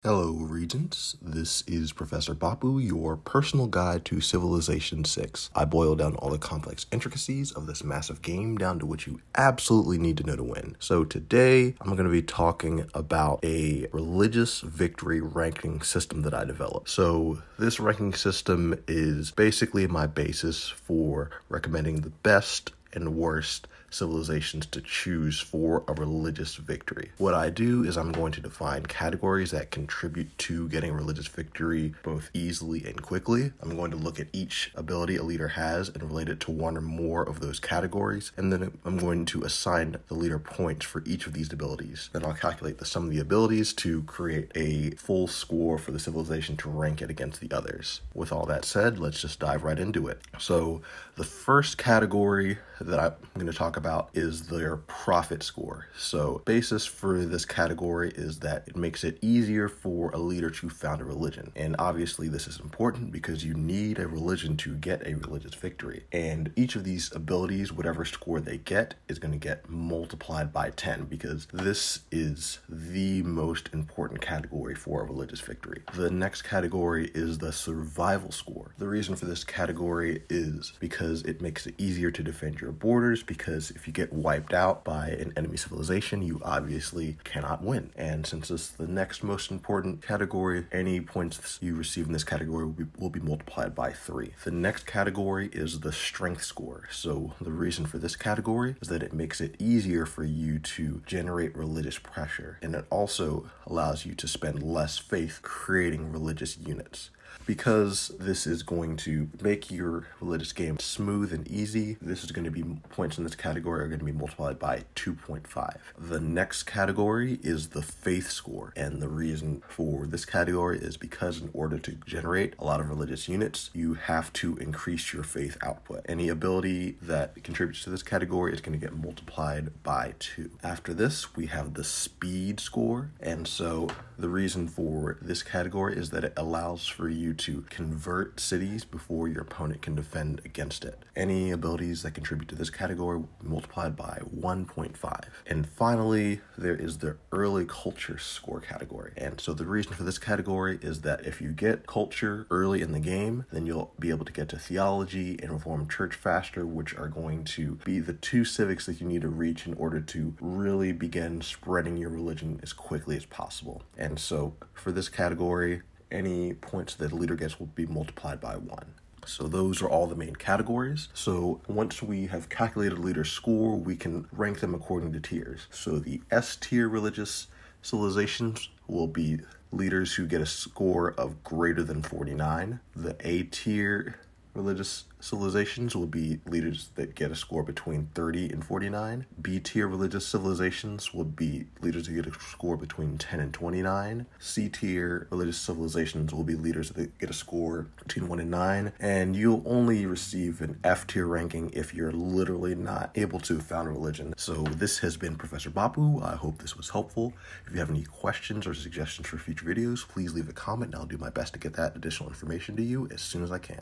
Hello, Regents. This is Professor Bapu, your personal guide to Civilization 6. I boil down all the complex intricacies of this massive game down to what you absolutely need to know to win. So today, I'm going to be talking about a religious victory ranking system that I developed. So this ranking system is basically my basis for recommending the best and worst civilizations to choose for a religious victory. What I do is I'm going to define categories that contribute to getting a religious victory both easily and quickly. I'm going to look at each ability a leader has and relate it to one or more of those categories, and then I'm going to assign the leader points for each of these abilities. Then I'll calculate the sum of the abilities to create a full score for the civilization to rank it against the others. With all that said, let's just dive right into it. So the first category that I'm going to talk about is their profit score. So basis for this category is that it makes it easier for a leader to found a religion. And obviously this is important because you need a religion to get a religious victory. And each of these abilities, whatever score they get, is going to get multiplied by 10 because this is the most important category for a religious victory. The next category is the survival score. The reason for this category is because it makes it easier to defend your borders, because if you get wiped out by an enemy civilization, you obviously cannot win. And since it's the next most important category, any points you receive in this category will be multiplied by 3. The next category is the strength score. So the reason for this category is that it makes it easier for you to generate religious pressure, and it also allows you to spend less faith creating religious units. Because this is going to make your religious game smooth and easy, this is going to be points in this category are going to be multiplied by 2.5. The next category is the faith score, and the reason for this category is because in order to generate a lot of religious units, you have to increase your faith output. Any ability that contributes to this category is going to get multiplied by 2. After this, we have the speed score, and so the reason for this category is that it allows for you to convert cities before your opponent can defend against it. Any abilities that contribute to this category will be multiplied by 1.5. And finally, there is the early culture score category. And so the reason for this category is that if you get culture early in the game, then you'll be able to get to theology and reformed church faster, which are going to be the 2 civics that you need to reach in order to really begin spreading your religion as quickly as possible. And so for this category, any points that the leader gets will be multiplied by 1. So those are all the main categories. So once we have calculated a leader's score, we can rank them according to tiers. So the S tier religious civilizations will be leaders who get a score of greater than 49. The A tier religious civilizations will be leaders that get a score between 30 and 49. B tier religious civilizations will be leaders that get a score between 10 and 29. C tier religious civilizations will be leaders that get a score between 1 and 9. And you'll only receive an F tier ranking if you're literally not able to found a religion. So this has been Professor Bapu. I hope this was helpful. If you have any questions or suggestions for future videos, please leave a comment and I'll do my best to get that additional information to you as soon as I can.